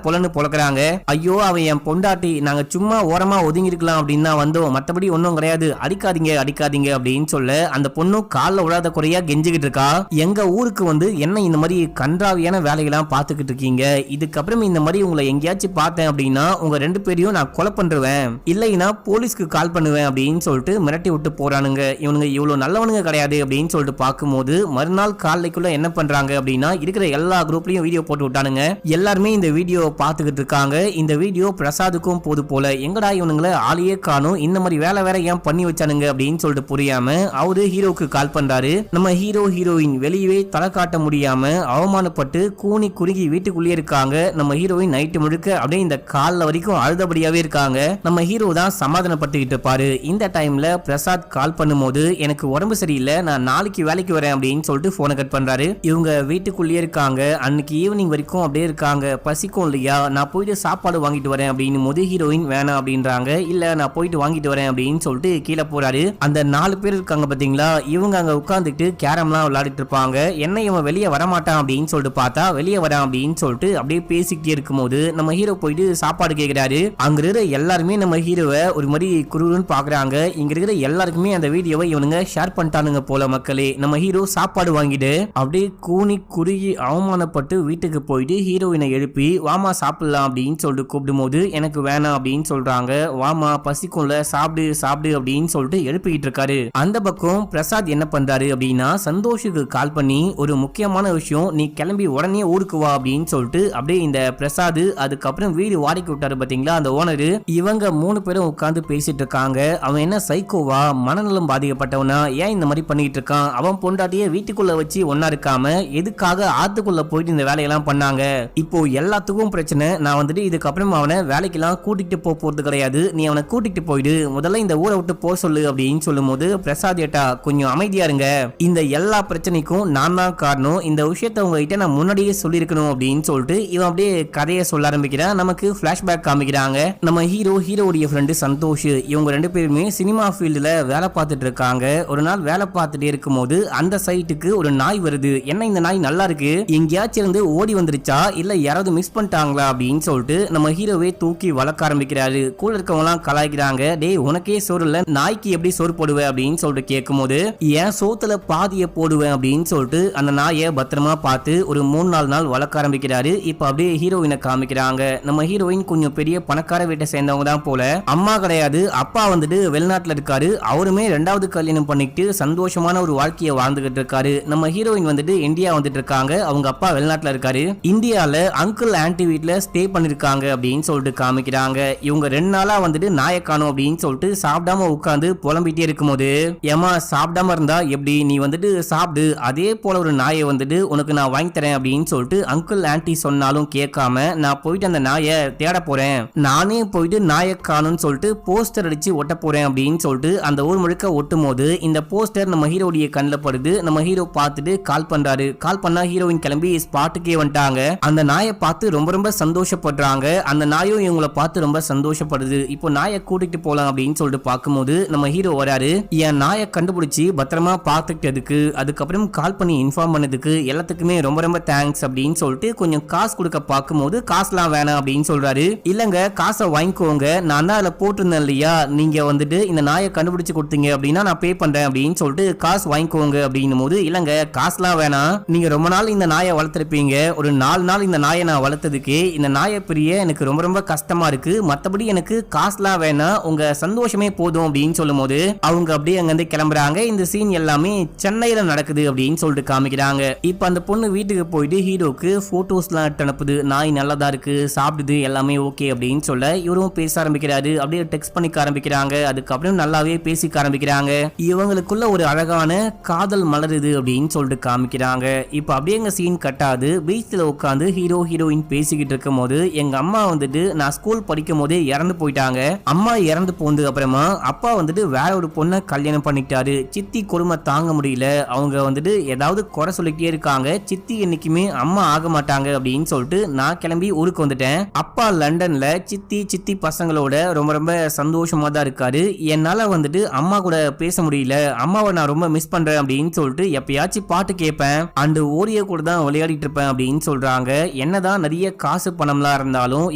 பொலன்னு பொழக்கிறாங்க. ஐயோ அவன் என் பொண்டாட்டி, நாங்க சும்மா ஓரமா ஒதுங்கி இருக்கலாம் அப்படின்னு தான் வந்தோம், மத்தபடி ஒன்னும் கிடையாது, அடிக்காதீங்க அப்படின்னு சொல்ல அந்த பொண்ணு கால்ல விழாத குறையா கெஞ்சிக்கிட்டு இருக்கா. எங்க ஊருக்கு வந்து என்ன இந்த மாதிரி கன்றாவியான வேலையெல்லாம் பார்த்துக்கிட்டு இருக்கீங்க, இதுக்கப்புறம் இந்த மாதிரி உங்களை எங்கேயாச்சும் பார்த்தேன் அப்படின்னா உங்க 2 பேரையும் நான் கொலை பண்ணுவேன், இல்லைன்னா போலீஸ்க்கு கால் பண்ணுவேன் அப்படின்னு சொல்லிட்டு மிரட்டி விட்டு போறானுங்க. இவனுங்க இவ்வளவு நல்லவனுங்க கிடையாது அப்படின்னு சொல்லிட்டு பார்க்கும்போது மறுநாள் காலைக்குள்ள என்ன பண்றாங்க அப்படின்னா இருக்கிற எல்லா குரூப்லயும் வீடியோ போட்டு விட்டானுங்க. எல்லாருமே இந்த வீடியோ பார்த்துக்கிட்டு இருக்காங்க. இந்த வீடியோ பிரசாதுக்கும் போது போல, எங்கடா இவனுங்களை ஆளையே காணும், இந்த மாதிரி வேலை ஏன் பண்ணி வச்சானுங்க அப்படின்னு சொல்லிட்டு புரியாம அவரு ஹீரோக்கு கால் பண்றாரு. நம்ம ஹீரோயின் வெளியவே தலை காட்ட முடியாம அவமானப்பட்டு கூனி குறுகி வீட்டுக்குள்ளே இருக்காங்க. நம்ம ஹீரோயின் நைட்டு முழுக்க அப்படியே இந்த கால்ல வரைக்கும் அழுதபடியாவே இருக்காங்க. நம்ம ஹீரோ தான் சமாதானப்பட்டுக்கிட்டு இருப்பாரு. இந்த டைம்ல பிரசாத் கால் பண்ணும்போது எனக்கு உடம்பு சரியில்லை, நான் நாளைக்கு வேலைக்கு வரேன் அப்படின்னு சொல்லிட்டு போனை கட் பண்றாரு. இவங்க வீட்டுக்குள்ளேயே இருக்காங்க. அன்னைக்கு ஈவினிங் வரைக்கும் அப்படியே இருக்காங்க. பசிக்கும் இல்லையா, நான் போயிட்டு சாப்பாடு வாங்கிட்டு வரேன் அப்படின்னு போது ஹீரோயின் வேணாம் அப்படின்றாங்க. இல்ல நான் போயிட்டு வாங்கிட்டு வரேன் அப்படின்னு சொல்லிட்டு கீழே போறாரு. அந்த 4 பேர் இருக்காங்க பாத்தீங்களா, இவங்க அங்க உட்கார்ந்துட்டு கேரம்லாம் விளையாடிட்டு இருப்பாங்க. என்ன இவன் வெளியே வரமாட்டான் அப்படின்னு சொல்லிட்டு பார்த்தா வெளியே வரான் அப்படின்னு சொல்லிட்டு அப்படியே பேசிக்கிட்டே இருக்கும்போது நம்ம ஹீரோ போயிட்டு சாப்பாடு கேட்கிறாரு. அங்க இருக்கிற எல்லாருமே நம்ம ஹீரோவை ஒரு மாதிரி குருன்னு பாக்குறாங்க. இங்க இருக்கிற எல்லாருக்குமே அந்த வீடியோவை இவனுங்க ஷேர் பண்ணிட்டானுங்க போல மக்களே. நம்ம ஹீரோ சாப்பாடு வாங்கிட்டு அப்படியே கூனி குறுகி அவமானப்பட்டு வீட்டுக்கு போயிட்டு ஹீரோயினை எழுப்பி வாமா சாப்பிடலாம் அப்படின்னு சொல்லிட்டு கூப்பிடும் போது எனக்கு வேணாம் அப்படின்னு சொல்றாங்க. வாமா பசிக்கும்ல, சாப்பிடு அப்படின்னு சொல்லிட்டு எழுப்பிக்கிட்டு இருக்காரு. அந்த பக்கம் பிரசாத் என்ன பண்றாரு அப்படின்னா சந்தோஷுக்கு கால் பண்ணி ஒரு முக்கியமான விஷயம், நீ கிளம்பி உடனே ஊருக்கு வா அப்படின்னு சொல்லிட்டு அப்படியே இந்த பிரசாத் அதுக்கப்புறம் வீடு வாடகைக்கு விட்டாரு பாத்தீங்களா அந்த ஓனரு. இவங்க 3 பேரும் உட்கார்ந்து பேசிட்டு இருக்காங்க. அவன் என்ன சைக்கோவா, மனநலம் பாதிக்கப்பட்டவனா, ஏன் இந்த மாதிரி பண்ணிட்டு இருக்கான், அவன் பொண்டாட்டிய வீட்டுக்குள்ள வச்சு ஒன்னா இருக்காம எதுக்காக ஆத்துக்குள்ள போயிட்டு இந்த வேலையெல்லாம் பண்ணாங்க, இப்போ எல்லாத்துக்கும் பிரச்சனை, நான் வந்துட்டு இதுக்கப்புறம் அவனை வேலைக்கெல்லாம் கூட்டிட்டு போறது கிடையாது, நீ அவனை கூட்டிட்டு போயிடு, முதல்ல இந்த ஊரை விட்டு போ சொல்லு அப்படின்னு சொல்லும் போது பிரசாத் ஏட்டா கொஞ்சம் அமைதியா இருங்க, இந்த எல்லா பிரச்சனைக்கும் நான் தான் காரணம், இந்த விஷயத்த உங்ககிட்ட நான் முன்னாடியே சொல்லியிருக்கணும் அப்படின்னு சொல்லிட்டு இவன் அப்படியே கதையை சொல்ல ஆரம்பிக்கிறான். நமக்கு பிளாஷ்பேக் காமிக்கிறாங்க. நம்ம ஹீரோடைய ஃப்ரெண்டு சந்தோஷ், இவங்க 2 பேருமே சினிமா ஃபீல்டுல வேலை பார்த்துட்டு இருக்காங்க. ஒரு நாள் வேலை பார்த்துட்டே இருக்கும் போது அந்த சைட்டுக்கு ஒரு நாய் வருது. என்ன இந்த நாய் நல்லா இருக்கு, எங்கேயாச்சும் இருந்து ஓடி வந்துருச்சா இல்ல யாராவது மிஸ் பண்ணிட்டாங்களா அப்படின்னு சொல்லிட்டு நம்ம ஹீரோவே தூக்கி வளர்க்க ஆரம்பிக்கிறாரு. கூட இருக்கவங்க எல்லாம் கலாய்க்கிறாங்க. டேய் உனக்கே சோறு இல்ல, நாய்க்கு எப்படி சோறு போடுவேன் அப்படின்னு சொல்லிட்டு கேட்கும் போது ஏன் சோத்துல பாதிய போடுவேன் அப்படின்னு சொல்லிட்டு அந்த நாயை பத்திரமா பார்த்து ஒரு 3-4 நாள் வளர்க்க ஆரம்பிக்கிறாரு. இப்ப அப்படியே ஹீரோயினை காமிக்கிறாங்க. நம்ம ஹீரோயின் கொஞ்சம் பெரிய பணக்கார வீட்டை சேர்ந்தவங்க தான் போல. அம்மா கிடையாது, அப்பா வந்துட்டு வெளிநாட்டுல இருக்காரு. அவருமே 2வது கல்யாணம் பண்ணிட்டு சந்தோஷமான ஒரு வாழ்க்கையை வாழ்ந்துகிட்டு இருக்காரு. நம்ம ஹீரோயின் வந்துட்டு இந்தியா வந்துட்டு இருக்காங்க. அவங்க அப்பா வெளிநாட்டுல இருக்காரு. இந்தியால அங்கிள் ஆன்டி வீட்டுல ஸ்டே பண்ணிருக்காங்க அப்படின்னு சொல்லிட்டு காமிக்கிறாங்க. இவங்க 2 நாளா வந்துட்டு நாயை காணும் அப்படின்னு சொல்லிட்டு சாப்பிடாம உட்கார்ந்து புலம்பிட்டே இருக்கும்போது, ஏமா சாப்பிடாம இருந்தா எப்படி, நீ வந்துட்டு சாப்பிடு, அதே போல ஒரு நாயை வந்துட்டு உனக்கு நான் வாங்கி தரேன் அப்படின்னு சொல்லிட்டு அங்கிள் ஆன்ட்டி சொன்னாலும் கேட்காம நான் போயிட்டு அந்த நாயை தேட போறேன், நானே போயிட்டு நாயை காணும்னு சொல்லிட்டு போஸ்டர் அடிச்சு ஒட்ட போறேன் அப்படின்னு சொல்லிட்டு அந்த ஊர் முழுக்க ஒட்டும் போது இந்த போஸ்டர் நம்ம ஹீரோடைய கண்ணில் படுது. நம்ம ஹீரோ பார்த்துட்டு கால் பண்றாரு. கால் பண்ணா ஹீரோயின் கிளம்பி ஸ்பாட்டுக்கே வந்துட்டாங்க. அந்த நாயை பார்த்து ரொம்ப ரொம்ப சந்தோஷப்படுறாங்க. அந்த நாயும் இவங்களை பார்த்து ரொம்ப சந்தோஷப்படுது. இப்போ நாயை கூட்டிட்டு போலாம் அப்படின்னு சொல்லிட்டு பார்க்கும்போது நம்ம ஹீரோ வராரு. என் நாயை கண்டுபிடிச்சி பத்திரமா பார்த்துக்கிட்டதுக்கு, அதுக்கப்புறம் கால் பண்ணி இன்ஃபார்ம் பண்ணதுக்கு எல்லாத்துக்குமே ரொம்ப ரொம்ப தேங்க்ஸ் அப்படின்னு சொல்லிட்டு கொஞ்சம் காசு கொடுக்க பார்க்கும்போது காசுலாம் வேணாம் அப்படின்னு சொல்றாரு. இல்லங்க காசை வாங்கிக்கோங்க, நான் தான் அதில் போட்டிருந்தேன் இல்லையா, நீங்க வந்துட்டு இந்த நாயை கண்டுபிடிச்சு கொடுத்தீங்க அப்படின்னா நான் பே பண்றேன் அப்படின்னு சொல்லிட்டு காசு வாங்கிக்கோங்க அப்படின்னும் போது, இல்லங்க காசுலாம் வேணாம், நீங்க ரொம்ப நாள் இந்த நாயை வளர்த்துருப்பீங்க, ஒரு 4 நாள் இந்த நாயை நான் வளர்த்ததுக்கு இந்த நாயை பிரிய எனக்கு ரொம்ப ரொம்ப கஷ்டமா இருக்கு, மத்தபடி எனக்கு காசுலாம் வேணாம், உங்க சந்தோஷமே போதும் அப்படின்னு சொல்லும் போது அவங்க அப்படியே அங்கிருந்து கிளம்புறாங்க. இந்த சீன் எல்லாமே சென்னையில நடக்குது அப்படின்னு சொல்லிட்டு காமிக்கிறாங்க. இப்ப அந்த பொண்ணு வீட்டுக்கு போயிட்டு ஹீரோக்கு போட்டோஸ்லாம் எடுத்து அனுப்புது. நாய் நல்லதா இருக்கு, சாப்பிடுது, எல்லாமே ஓகே அப்படின்னு சொல்ல இவரும் பேச ஆரம்பிக்கிறாரு. அப்படியே டெக்ஸ்ட் பண்ணிக்க ஆரம்பிக்கிறாங்க. அதுக்கப்புறம் நல்லாவே பேசிக்க ஆரம்பிக்கிறாங்க. இவங்களுக்குள்ள ஒரு அழகான காதல் மலருது அப்படின்னு சொல்லிட்டு காமிக்கிறாங்க. இப்ப அப்படியே எங்க சீன் கட்டாது. பீச்ல உட்காந்து ஹீரோ ஹீரோயின் பேசிக்கிட்டு இருக்கும் போது எங்க அம்மா வந்துட்டு நான் ஸ்கூல் படிக்கும் போதே இறந்து போயிட்டாங்க. அம்மா இறந்து போனதுக்கு அப்புறமா அப்பா வந்துட்டு வேற ஒரு பொண்ணை கல்யாணம் பண்ணிட்டாரு. சித்தி கொடுமை தாங்க முடியல, அவங்க வந்துட்டு ஏதாவது குறை சொல்லிட்டே இருக்காங்க, சித்தி என்னைக்குமே அம்மா ஆக மாட்டாங்க அப்படின்னு சொல்லிட்டு நான் கிளம்பி ஊருக்கு வந்துட்டேன். அப்பா லண்டன்ல சித்தி பசங்களோட ரொம்ப ரொம்ப சந்தோஷமா தான் இருக்காரு. என்னால வந்துட்டு அம்மா கூட பேச முடியல, அம்மாவை நான் ரொம்ப மிஸ் பண்றேன் அப்படின்னு சொல்லிட்டு எப்பயாச்சும் பாட்டு கேட்பேன், அண்டு ஓடிய கூட தான் விளையாடிட்டு இருப்பேன் அப்படின்னு சொல்றாங்க. என்னதான் நிறைய காசு பணம்லாம் இருந்தாலும்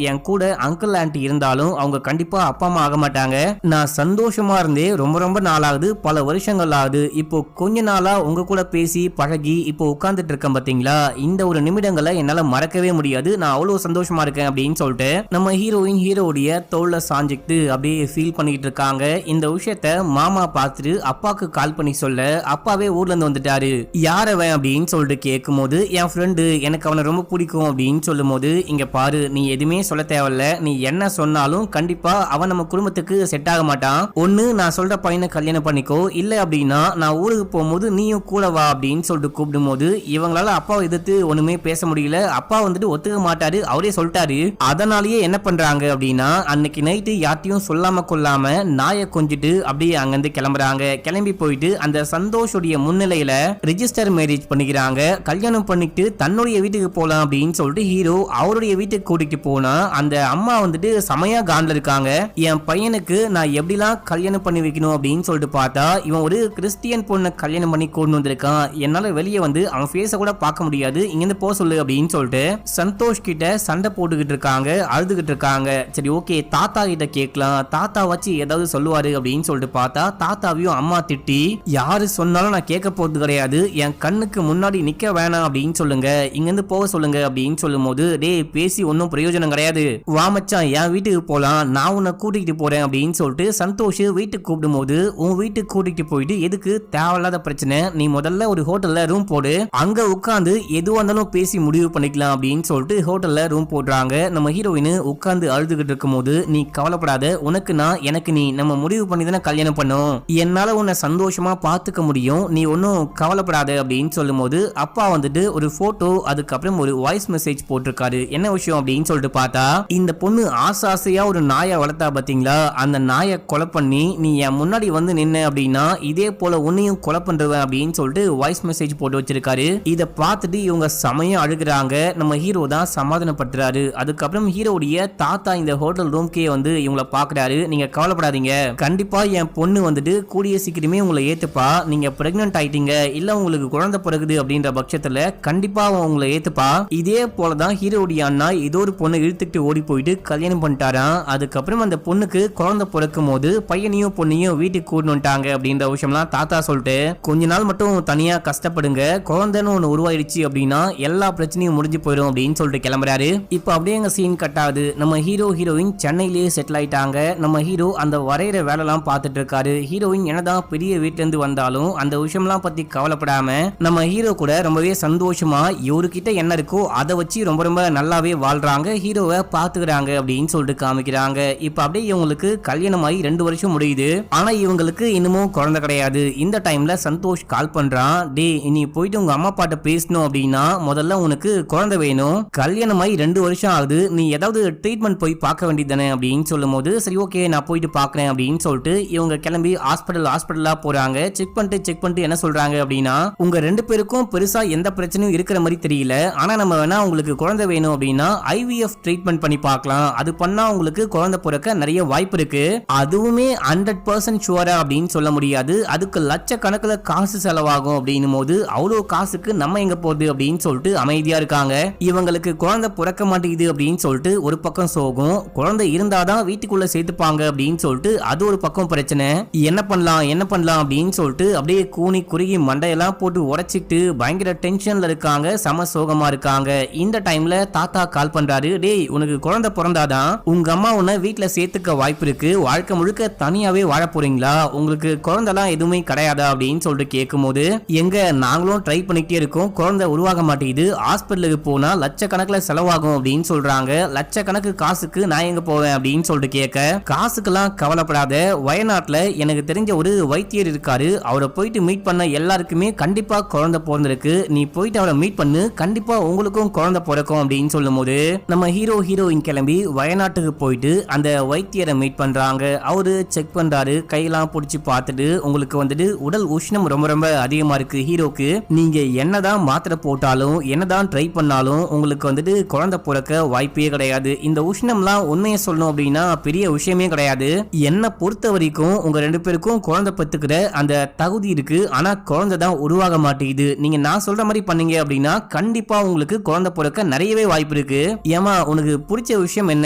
என் கூட அங்கிள் ஆன்ட்டி இருந்தாலும் அவங்க கண்டிப்பா அப்பா அம்மா ஆக மாட்டாங்க. நான் சந்தோஷமா இருந்தே ரொம்ப ரொம்ப நாளாகுது, பல வருஷங்கள் ஆகுது. இப்போ கொஞ்ச நாளா உங்க கூட பேசி பழகி இப்போ உட்கார்ந்துட்டு இருக்கேன் பாத்தீங்களா, இந்த ஒரு நிமிடங்களை என்னால மறக்கவே முடியாது, நான் அவ்வளவு சந்தோஷமா இருக்கேன் அப்படின்னு சொல்லிட்டு நம்ம ஹீரோயின் ஹீரோடைய தோல்ல சாஞ்சிக்கிட்டு அப்படியே ஃபீல் பண்ணிட்டு இருக்காங்க. இந்த விஷயத்த மாமா பார்த்துட்டு அப்பாக்கு கால் பண்ணி சொல்ல அப்பாவே ஊர்ல இருந்து வந்துட்டாரு. யார் அவன் அப்படின்னு சொல்லிட்டு கேட்கும் போது என் ஃப்ரெண்டு, எனக்கு அவனை ரொம்ப பிடிக்கும் அப்படின்னு சொல்லும் போது, இங்க பாரு நீ எதுவுமே சொல்ல தேவையில்ல, நீ என்ன சொன்னாலும் கண்டிப்பா அவன் நம்ம குடும்பத்துக்கு செட் ஆக மாட்டான், ஒண்ணு நான் சொல்ற பையனை கல்யாணம் பண்ணிக்கோ, இல்ல அப்படின்னா நான் ஊருக்கு போகும்போது நீயும் கூட வா அப்படின்னு சொல்லிட்டு கூப்பிடும் போது இவங்களால அப்பாவை எதிர்த்து ஒண்ணுமே பேச முடியல. அப்பா வந்துட்டு ஒத்துக்க மாட்டாரு, அவரே சொல்லிட்டாரு. அதனாலேயே என்ன பண்றாங்க அப்படின்னா அன்னைக்கு நைட்டு யார்ட்டையும் சொல்லாம கொள்ளாம நாயை கொஞ்சிட்டு அப்படியே அங்கிருந்து கிளம்புறாங்க. கிளம்பி போயிட்டு அந்த சந்தோஷுடைய முன்னிலையில ரெஜிஸ்டர் மேரேஜ் பண்ணிக்கிறாங்க. கல்யாணம் பண்ணிட்டு தன்னுடைய வீட்டுக்கு போலாம் அப்படின்னு சொல்லிட்டு ஹீரோ அவருடைய வீட்டுக்கு கூட்டிட்டு போனா அந்த அம்மா வந்துட்டு சமயா காண்ல இருக்காங்க. என் பையனுக்கு நான் எப்படிலாம் கல்யாணம் பண்ணி வைக்கணும் அப்படின்னு சொல்லிட்டு பார்த்தா இவன் ஒரு கிறிஸ்டியன் பொண்ணை கல்யாணம் பண்ணி கொண்டு வந்திருக்கான், என்னால வெளியே வந்து அவன் ஃபேஸ கூட பார்க்க முடியாது, இங்கிருந்து போ சொல்லு அப்படின்னு சொல்லிட்டு சந்தோஷ் கிட்ட சண்டை போட்டுக்கிட்டு இருக்காங்க, அழுதுகிட்டு இருக்காங்க. சரி ஓகே தாத்தா கிட்ட கேட்கலாம், தாத்தா வச்சு ஏதாவது சொல்லுவாரு அப்படின்னு சொல்லிட்டு பார்த்தா தாத்தாவையும் அம்மா திட்டி, யாரு சொன்னாலும் நான் கேட்க போறது கிடையாது, என் கண்ணுக்கு முன்னாடி நிக்க வேணாம் அப்படின்னு சொல்லுங்க, இங்கிருந்து போக சொல்லுங்க அப்படின்னு சொல்லும் போது, டேய் பேசி ஒன்னும் பிரயோஜனம் கிடையாது, வா மச்சான் என் வீட்டுக்கு போலாம், நான் உன்னை கூட்டிகிட்டு போறேன் அப்படின்னு சொல்லிட்டு சந்தோஷ் வீட்டுக்கு கூப்பிடும் போது, உன் வீட்டுக்கு கூட்டிட்டு போயிட்டு எதுக்கு தேவையில்லாத பிரச்சனை, நீ முதல்ல ஒரு ஹோட்டல்ல ரூம் போடு, அங்க உட்காந்து எதுவா இருந்தாலும் பேசி முடிவு பண்ணிக்கலாம் அப்படின்னு சொல்லிட்டு ஹோட்டல்ல ரூம் போடுறாங்க. நம்ம ஹீரோயின் உட்காந்து அழுதுகிட்டு இருக்கும் போது, நீ கவலைப்படாத, உனக்கு நான் எனக்கு நீ நம்ம முடிவு பண்ணி தானே கல்யாணம் பண்ணோம், என்னால உன்னை சந்தோஷமா பாத்துக்க முடியும், நீ ஒன்னும் கவலைப்படாத அப்படின்னு சொல்லும் போது அப்பா வந்துட்டு ஒரு போட்டோ அதுக்கப்புறம் ஒரு வாய்ஸ் மெசேஜ் போட்டிருக்காரு. என்ன விஷயம் அப்படின்னு சொல்லிட்டு பார்த்தா இந்த பொண்ணு ஆசையா ஒரு நாயை வளர்த்தா பாத்தீங்களா, அந்த நாயை கொலை பண்ணி நீ என் முன்னாடி வந்து நின்ன அப்படின்னா இதே போல உன்னையும் கொலை பண்றவன் அப்படின்னு சொல்லிட்டு வாய்ஸ் மெசேஜ் போட்டு வச்சிருக்காரு. இத பார்த்துட்டு இவங்க சமயம் அழுகுறாங்க. நம்ம ஹீரோ தான் சமாதானப்படுத்துறாரு. அதுக்கப்புறம் ஹீரோடைய தாத்தா இந்த ஹோட்டல் ரூம்கே வந்து இவங்களை பாக்குறாரு. நீங்க கவலைப்படாதீங்க, கண்டிப்பா என் பொண்ணு வந்துட்டு கூடிய சீக்கிரமே உங்களை ஏத்துப்பா, நீங்க பிரெக்னன்ட் ஆயிட்டீங்க இல்ல உங்களுக்கு குழந்தை பிறகுது அப்படின்ற பட்சத்துல கண்டிப்பா உங்களை ஏத்துப்பா. இதே போலதான் ஹீரோடைய அண்ணா ஏதோ ஒரு பொண்ணை இழுத்துட்டு ஓடி போயிட்டு கல்யாணம் பண்ணிட்டாராம். அதுக்கப்புறம் அந்த பொண்ணுக்கு குழந்தை பிறக்கும் போது பையனையும் பொண்ணையும் வீட்டுக்கு கூட்டு வந்துட்டாங்க அப்படின்ற விஷயம்லாம் தாத்தா சொல்லிட்டு, கொஞ்ச நாள் மட்டும் தனியா கஷ்டப்படுங்க, குழந்தைன்னு ஒண்ணு உருவாயிடுச்சு அப்படின்னா எல்லா பிரச்சனையும் முடிஞ்சு போயிடும் அப்படின்னு சொல்லிட்டு கிளம்புறாரு. இப்ப அப்படியே எங்க சீன் கட் ஆகுது. நம்ம ஹீரோ ஹீரோயின் சென்னையிலேயே செட்டில் ஆயிட்டாங்க. நம்ம ஹீரோ அந்த வரைகிற வேலை எல்லாம் பார்த்துட்டு இருக்காரு. ஹீரோயின் என்னதான் பெரிய வீட்டுல இருந்து வந்தாலும் அந்த விஷயம்லாம் பத்தி கவலைப்படாம நம்ம ஹீரோ கூட ரொம்பவே சந்தோஷமா இவருக்கிட்ட என்ன இருக்கோ அதை வச்சு ரொம்ப ரொம்ப நல்லாவே வாழ்றாங்க, ஹீரோவை பாத்துக்கிறாங்க அப்படின்னு சொல்லிட்டு காமிக்கிறாங்க. இப்ப அப்படியே இவங்களுக்கு கல்யாணம் ஆகி 2 வருஷம் வயசு முடியுது. ஆனா இவங்களுக்கு இன்னமும் குழந்தை கிடையாது. இந்த டைம்ல சந்தோஷ் கால் பண்றான். டே, நீ போயிட்டு உங்க அம்மா அப்பாட்ட பேசணும் அப்படின்னா முதல்ல உனக்கு குழந்தை வேணும். கல்யாணமாயி 2 வருஷம் ஆகுது. நீ ஏதாவது ட்ரீட்மெண்ட் போய் பார்க்க வேண்டியதானே அப்படின்னு சொல்லும் போது சரி ஓகே நான் போயிட்டு பாக்குறேன் அப்படின்னு சொல்லிட்டு இவங்க கிளம்பி ஹாஸ்பிட்டலா போறாங்க. செக் பண்ணிட்டு என்ன சொல்றாங்க அப்படின்னா, உங்க 2 பேருக்கும் பெருசா எந்த பிரச்சனையும் இருக்கிற மாதிரி தெரியல. ஆனா நம்ம வேணா உங்களுக்கு குழந்தை வேணும் அப்படின்னா IVF ட்ரீட்மெண்ட் பண்ணி பார்க்கலாம். அது பண்ணா உங்களுக்கு குழந்தை பிறக்க நிறைய வாய்ப்பு இருக்கு. அதுவுமே 100% ஷுவரா அப்படின்னு சொல்ல முடியாது. அதுக்கு லட்சக்கணக்கில் காசு செலவாகும் அப்படின்னும் போது அவ்வளவு காசுக்கு நம்ம எங்க போகுது அப்படின்னு சொல்லிட்டு அமைதியா இருக்காங்க. இவங்களுக்கு குழந்தை பிறக்க மாட்டேங்குது அப்படின்னு சொல்லிட்டு ஒரு பக்கம் சோகம், குழந்தை இருந்தாதான் வீட்டுக்குள்ள சேர்த்துப்பாங்க அப்படின்னு சொல்லிட்டு அது ஒரு பக்கம் பிரச்சனை. என்ன பண்ணலாம் அப்படின்னு சொல்லிட்டு அப்படியே கூனி குறுகி மண்டையெல்லாம் போட்டு உடைச்சிட்டு பயங்கர டென்ஷன்ல இருக்காங்க. சம சோகமா இருக்காங்க. இந்த டைம்ல தாத்தா கால் பண்றாரு. டேய், உனக்கு குழந்தை பிறந்தாதான் உங்க அம்மா உன்னை வீட்டுல சேர்த்துக்க வாய்ப்பு இருக்கு. வாழ்க்கை முழுக்க தனியாவே வாழ போறீங்களா? உங்களுக்கு குழந்தைலாம் எதுவுமே கிடையாதா அப்படின்னு சொல்லிட்டு கேட்கும் போது, எங்க நாங்களும் ட்ரை பண்ணிட்டே இருக்கோம், குழந்தை உருவாக மாட்டேங்குது. ஹாஸ்பிட்டலுக்கு போனா லட்சக்கணக்கில் செலவாகும் அப்படின்னு சொல்றாங்க. லட்சக்கணக்கு காசுக்கு நான் எங்க போவேன் அப்படின்னு சொல்லிட்டு கேட்க, காசுக்கெல்லாம் கவலைப்படாத, வயநாட்டுல எனக்கு தெரிஞ்ச ஒரு வைத்தியர் இருக்காரு. அவரை போயிட்டு மீட் பண்ண எல்லாருக்குமே கண்டிப்பா குழந்தை பிறந்திருக்கு. நீ போயிட்டு அவரை மீட் பண்ணு, கண்டிப்பா உங்களுக்கும் குழந்தை பிறக்கும் அப்படின்னு சொல்லும் போது நம்ம ஹீரோயின் கிளம்பி வயநாட்டுக்கு போயிட்டு அந்த வைத்தியரை மீட் பண்றாங்க. அவரு செக் பண்றாரு, கையெல்லாம் பிடிச்சி பார்த்துட்டு உங்களுக்கு வந்துட்டு உடல் உஷ்ணம் ரொம்ப ரொம்ப அதிகமா இருக்கு ஹீரோக்கு. நீங்க என்னதான் மாத்திரை போட்டாலும் என்னதான் ட்ரை பண்ணாலும் உங்களுக்கு வந்துட்டு குழந்தை பிறக்க வாய்ப்பே கிடையாது. இந்த உஷ்ணம்லாம் உண்மையை சொல்லணும் அப்படின்னா பெரிய விஷயமே கிடையாது. என்ன பொறுத்த வரைக்கும் உங்க 2 பேருக்கும் குழந்தை பெத்துக்கிற அந்த தகுதி இருக்கு. ஆனா குழந்தை தான் உருவாக மாட்டேங்குது. நீங்க நான் சொல்ற மாதிரி பண்ணீங்க அப்படின்னா கண்டிப்பா உங்களுக்கு குழந்தை பிறக்க நிறையவே வாய்ப்பு இருக்கு. ஏமா உனக்கு பிடிச்ச விஷயம் என்ன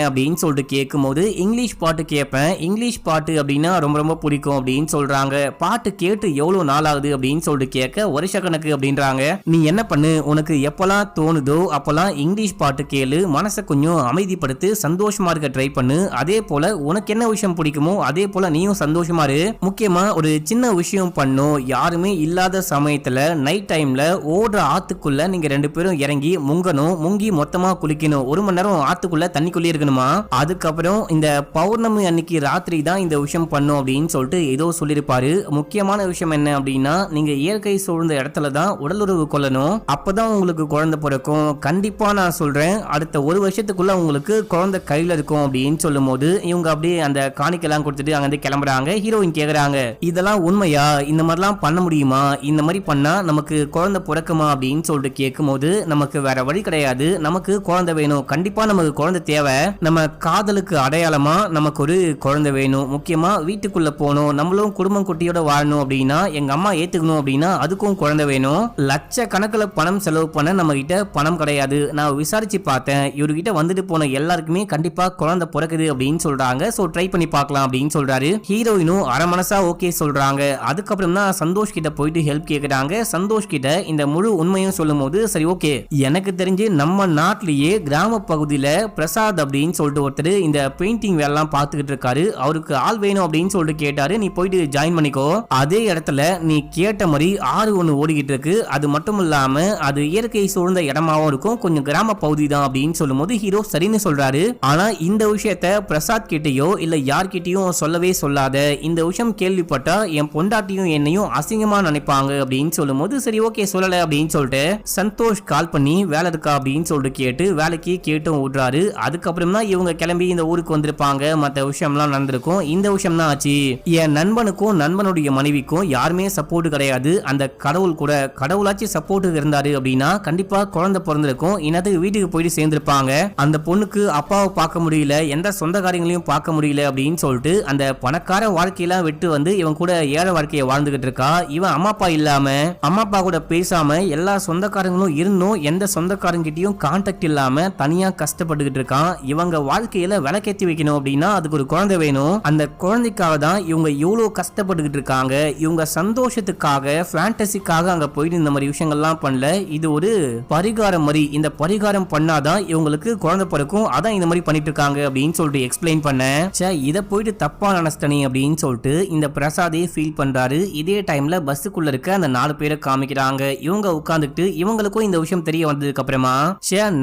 அப்படின்னு சொல்லிட்டு கேட்கும் போது, இங்கிலீஷ் பாட்டு கேட்பேன். இங்கிலீஷ் பாட்டு அப்படின்னா ரொம்ப ரொம்ப பிடிக்கும் அப்படின்னு சொல்றாங்க. பாட்டு கேட்டு எவ்வளவு நாள் ஆகுது அப்படின்னு சொல்லிட்டு கேட்க வருஷக்கணக்கு அப்படின்றாங்க. நீ என்ன பண்ணு, உனக்கு எப்பெல்லாம் தோணுதோ அப்பெல்லாம் இங்கிலீஷ் பாட்டு கேளு, மனசை கொஞ்சம் அமைதிப்படுத்து, சந்தோஷமா இருக்க ட்ரை பண்ணு. அதே போல உனக்கு என்ன விஷயம் பிடிக்குமோ அதே போல நீயும் சந்தோஷமா இரு. முக்கியமா ஒரு சின்ன விஷயம் பண்ணும், யாருமே இல்லாத சமயத்துல நைட் டைம்ல ஓடுற ஆத்துக்குள்ள நீங்க 2 பேரும் இறங்கி முங்கணும். முங்கி மொத்தமா குளிக்கணும். 1 மணி நேரம் ஆத்துக்குள்ள தண்ணிக்குள்ளே இருக்கணுமா. அதுக்கப்புறம் இந்த பௌர்ணமி அன்னைக்கு ராத்திரி தான் இந்த விஷயம் பண்ணும் அப்படின்னு சொல்லிட்டு ஏதோ சொல்லியிருப்பாரு. முக்கியமான விஷயம் என்ன அப்படின்னா, நீங்க இயற்கை சூழ்ந்த இடத்துல தான் உடலுறவு கொள்ளணும். அப்பதான் உங்களுக்கு குழந்தை பிறக்கும். கண்டிப்பா நான் சொல்றேன், அடுத்த 1 வருஷத்துக்குள்ள உங்களுக்கு குழந்தை கையில இருக்கும் அப்படின்னு சொல்லும் போது இவங்க அப்படியே அந்த காணிக்கெல்லாம் கொடுத்துட்டு அங்கிருந்து கிளம்புறாங்க. ஹீரோயின் கேக்குறாங்க, இதெல்லாம் உண்மையா? இந்த மாதிரிலாம் பண்ண முடியுமா? இந்த மாதிரி பண்ணா நமக்கு குழந்தை பிறக்குமா அப்படின்னு சொல்லிட்டு கேட்கும் போது, நமக்கு வேற வழி கிடையாது, நமக்கு குழந்தை வேணும், கண்டிப்பா நமக்கு குழந்தை தேவை. நம்ம காதலுக்கு அடையாளமா நமக்கு ஒரு குழந்தை வேணும். முக்கியமா வீட்டுக்குள்ள போகணும், நம்மளும் குடும்பம் குட்டியோட வாழணும் அப்படின்னா, எங்க அம்மா ஏத்துக்கணும் அப்படின்னா அதுக்கும் குழந்தை வேணும். லட்சக்கணக்கில் பணம் செலவு பண்ண நம்ம கிட்ட பணம் கிடையாது. நான் விசாரிச்சு பார்த்தேன், இவர்கிட்ட வந்துட்டு போன எல்லாருக்குமே கண்டிப்பா குழந்தை பிறக்குது அப்படின்னு சொல்றாங்க. சோ ட்ரை பண்ணி பார்க்கலாம் அப்படின்னு சொல்றாரு. ஹீரோயினும் அரை மனசா ஓகே சொல்றாங்க. அதுக்கப்புறம் தான் சந்தோஷ் கிட்ட போயிட்டு ஹெல்ப் கேக்குறாங்க. சந்தோஷ் கிட்ட இந்த முழு உண்மையும் சொல்லும் போது, சரி ஓகே, எனக்கு தெரிஞ்சு நம்ம நாட்டிலேயே கிராம பகுதியில பிரசாத் அப்படின்னு சொல்லிட்டு ஒருத்தர் இந்த பெயிண்டிங் வேலைலாம் பார்த்துக்கிட்டு இருக்காரு. அவருக்கு ஆள் வேணும் அப்படின்னு சொல்லிட்டு கேட்டாரு. நீ போயிட்டு ஜாயின் பண்ணிக்கோ. அதே இடத்துல நீ கேட்ட மாதிரி ஆறு ஒண்ணு ஓடிக்கிட்டு இருக்கு. அது மட்டும் இல்லாம அது இயற்கை சூழ்ந்த இடமாவும் இருக்கும், கொஞ்சம் கிராம பகுதி தான் அப்படின்னு சொல்லும் போது ஹீரோ சரின்னு சொல்றாரு. ஆனா இந்த விஷயத்த பிரசாத் கிட்டயோ இல்ல யார்கிட்டயும் சொல்லவே சொல்லாத. இந்த விஷயம் கேள்விப்பட்டா என் பொண்டாட்டியும் என்னையும் அசிங்கமா நினைப்பாங்க அப்படின்னு சொல்லும் போது, சரி ஓகே சொல்லல அப்படின்னு சொல்லிட்டு சந்தோஷ் கால் பண்ணி வேலை இருக்கா அப்படின்னு சொல்லிட்டு கேட்டு வேலைக்கு கேட்டும் விடுறாரு. அதுக்கப்புறம் தான் இவங்க கிளம்பி இந்த ஊருக்கு வந்திருப்பாங்க. மற்ற விஷயம்லாம் நடந்திருக்கும். இந்த விஷயம் தான் ஆச்சு. என் நண்பனுக்கும் நண்பனுடைய மனைவிக்கும் யாருமே சப்போர்ட் கிடையாது. அந்த கடவுள் கூட கடவுளாச்சும் சப்போர்ட் இருந்தாரு அப்படின்னா கண்டிப்பா குழந்தை பிறந்திருக்கும். இன்னத்துக்கு வீட்டுக்கு போயிட்டு சேர்ந்திருப்பாங்க. அந்த பொண்ணுக்கு அப்பாவை பார்க்க முடியல, எந்த சொந்த காரியங்களையும் பார்க்க முடியல அப்படின்னு சொல்லிட்டு அந்த பணக்கார வாழ்க்கையெல்லாம் விட்டு வந்து இவன் கூட ஏழை வாழ்க்கையை வாழ்ந்துகிட்டு இருக்கா. இவன் அம்மா அப்பா இல்லாம, அம்மா அப்பா கூட பேசாம, எல்லா சொந்தக்காரங்களும் இருந்தும் எந்த சொந்தக்காரங்கிட்டையும் கான்டாக்ட் இல்லாம தனியா கஷ்டப்பட்டுக்கிட்டு இருக்கான். இவங்க வாழ்க்கையில விளக்கேத்தி வைக்கணும் அப்படின்னா அதுக்கு ஒரு குழந்தை வேணும். அந்த குழந்தைக்காக தான் இவங்க இவ்வளவு கஷ்டப்பட்டுக்கிட்டு இருக்காங்க. இவங்க சந்தோஷத்துக்காக ஃபேண்டசிக்காக அங்க போயிட்டு இந்த மாதிரி விஷயங்கள்லாம் பண்ணல. இது ஒரு பரிகாரம் மாதிரி. இந்த பரிகாரம் பண்ணாதான் இவங்களுக்கு குழந்தை பிறக்கும். அதான் இந்த மாதிரி பண்ணிட்டு இருக்காங்க அப்படின்னு சொல்லிட்டு எக்ஸ்பிளைன் பண்ண, இதை போயிட்டு தப்பா நினைச்சிட்டனே அப்படின்னு சொல்லிட்டு இந்த பிரசாதே ஃபீல் பண்றாரு. இதே டைம்ல பஸ்ஸுக்குள்ள இருக்க அந்த 4 பேரை காமிக்கிறாங்க. இவங்க உட்கார்ந்துட்டு இவங்களுக்கும் இந்த விஷயம் தெரிய வந்ததுக்கு அப்புறமா,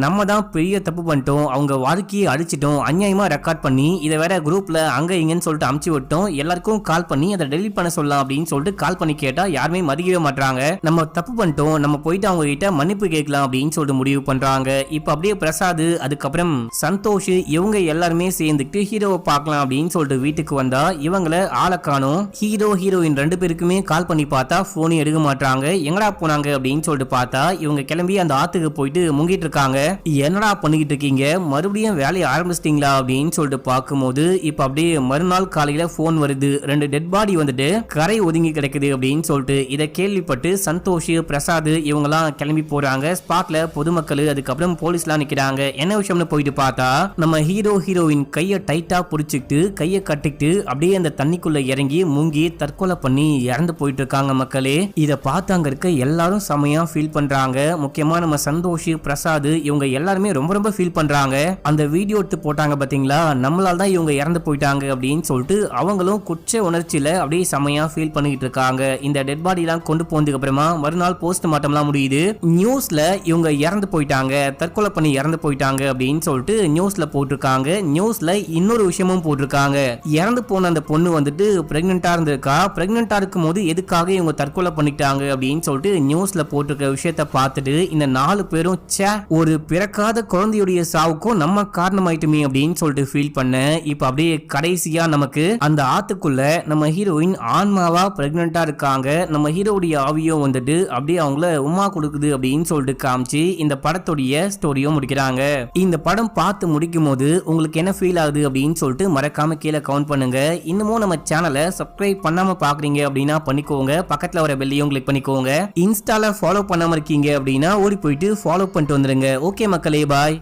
நம்ம தான் பெரிய தப்பு பண்ணிட்டோம், அவங்க வாழ்க்கையை அழிச்சிட்டோம், அநியாயமா ரெக்கார்ட் பண்ணி இதை வேற குரூப்ல அங்க இங்கன்னு சொல்லிட்டு சொல்லிட்டு அமுச்சு விட்டோம், எல்லாருக்கும் கால் பண்ணி அதை டெலிட் பண்ண சொல்லலாம் அப்படின்னு சொல்லிட்டு கால் பண்ணி கேட்டா யாருமே மதிக்கவே மாட்டாங்க. நம்ம தப்பு பண்ணிட்டோம், நம்ம போயிட்டு அவங்க கிட்ட மன்னிப்பு கேட்கலாம் அப்படின்னு சொல்லிட்டு முடிவு பண்றாங்க. இப்ப அப்படியே பிரசாத் அதுக்கப்புறம் சந்தோஷ் இவங்க எல்லாருமே சேர்ந்துட்டு ஹீரோவை பார்க்கலாம் அப்படின்னு சொல்லிட்டு வீட்டுக்கு வந்தா இவங்கள ஆளை காணோம். ஹீரோ ஹீரோயின் 2 பேருக்குமே கால் பண்ணி பார்த்தா போன் எடுக்க மாட்டாங்க. எங்கடா போனாங்க அப்படின்னு சொல்லிட்டு பார்த்தா இவங்க கிளம்பி அந்த ஆத்துக்கு போயிட்டு முங்கிட்டு இருக்காங்க. என்னடா பண்ணிக்கிட்டு இருக்கீங்க, மறுபடியும் வேலையை ஆரம்பிச்சிட்டீங்களா அப்படின்னு சொல்லிட்டு பார்க்கும்போது இப்ப அப்படியே மறுநாள் காலையில போன் வருது. 2 டெட் பாடி வந்துட்டு கரை ஒதுங்கி கிடைக்குது அப்படின்னு சொல்லிட்டு இதை கேள்விப்பட்டு சந்தோஷ் பிரசாத் இவங்கெல்லாம் கிளம்பி போறாங்க. ஸ்பாட்ல பொதுமக்கள் அதுக்கப்புறம் போலீஸ்லாம் நிக்கிறாங்க. என்ன விஷயம்னு போயிட்டு பார்த்தா நம்ம ஹீரோ ஹீரோயின் கையை டைட்டா புடிச்சுக்கிட்டு கையை கட்டிக்கிட்டு அப்படியே அந்த தண்ணிக்குள்ள இறங்கி முங்கி தற்கொலை பண்ணி இறந்து போயிட்டு இருக்காங்க மக்களே. இதை பார்த்து அங்க இருக்க எல்லாரும் செமையா ஃபீல் பண்றாங்க. முக்கியமா நம்ம சந்தோஷ் பிரசாத் இவங்க எல்லாருமே ரொம்ப ரொம்ப ஃபீல் பண்றாங்க. அந்த வீடியோ எடுத்து போட்டாங்க பாத்தீங்களா, நம்மளால தான் இவங்க இறந்து போயிட்டாங்க அப்படின்னு சொல்லிட்டு அவங்களும் குற்ற உணர்ச்சியில அப்படியே செமையா ஃபீல் பண்ணிட்டு இருக்காங்க. இந்த டெட் பாடி எல்லாம் கொண்டு போனதுக்கு அப்புறமா மறுநாள் போஸ்ட் மார்ட்டம்லாம் முடியுது. நியூஸ்ல இவங்க இறந்து போயிட்டாங்க, தற்கொலை பண்ணி இறந்து போயிட்டாங்க அப்படின்னு சொல்லிட்டு நியூஸ்ல போட்டிருக்காங்க. நியூஸ்ல இன்னொரு விஷயமும் போட்டிருக்காங்க. இறந்து போன அந்த பொண்ணு வந்துட்டு பிரெக்னெண்டா இருந்திருக்கா. பிரெக்னெண்டா இருக்கும் போது எதுக்காக இவங்க தற்கொலை பண்ணிட்டாங்க அப்படின்னு சொல்லிட்டு நியூஸ்ல போட்டிருக்க விஷயத்த பார்த்துட்டு இந்த 4 பேரும் ஒரு பிறக்காத குழந்தையுடைய சாவுக்கும் நம்ம காரணமாயிட்டுமே அப்படின்னு சொல்லிட்டு ஃபீல் பண்ண. இப்ப அப்படியே கடைசியா நமக்கு அந்த ஆத்துக்குள்ள நம்ம ஹீரோயின் ஆன்மாவா பிரெக்னெண்டா இருக்காங்க. நம்ம ஹீரோடைய ஆவியும் வந்துட்டு அப்படியே அவங்கள உமா கொடுக்குது அப்படின்னு சொல்லிட்டு காமிச்சு இந்த படத்துடைய ஸ்டோரியும் முடிக்கிறாங்க. இந்த படம் பார்த்து முடிக்கும் போது உங்களுக்கு என்ன ஃபீல் ஆகுது அப்படின்னு சொல்லிட்டு மறக்காம கீழே கவுண்ட் பண்ணுங்க. இன்னமும் நம்ம சேனலை சப்ஸ்கிரைப் பண்ணாம பாக்குறீங்க அப்படின்னா பண்ணிக்கோங்க. பக்கத்துல வர பெல்லையும் கிளிக் பண்ணிக்கோங்க. இன்ஸ்டால ஃபாலோ பண்ணாம இருக்கீங்க அப்படின்னா ஓடி போயிட்டு ஃபாலோ பண்ணிட்டு வந்துருங்க. ஓகே மக்களே, பாய்.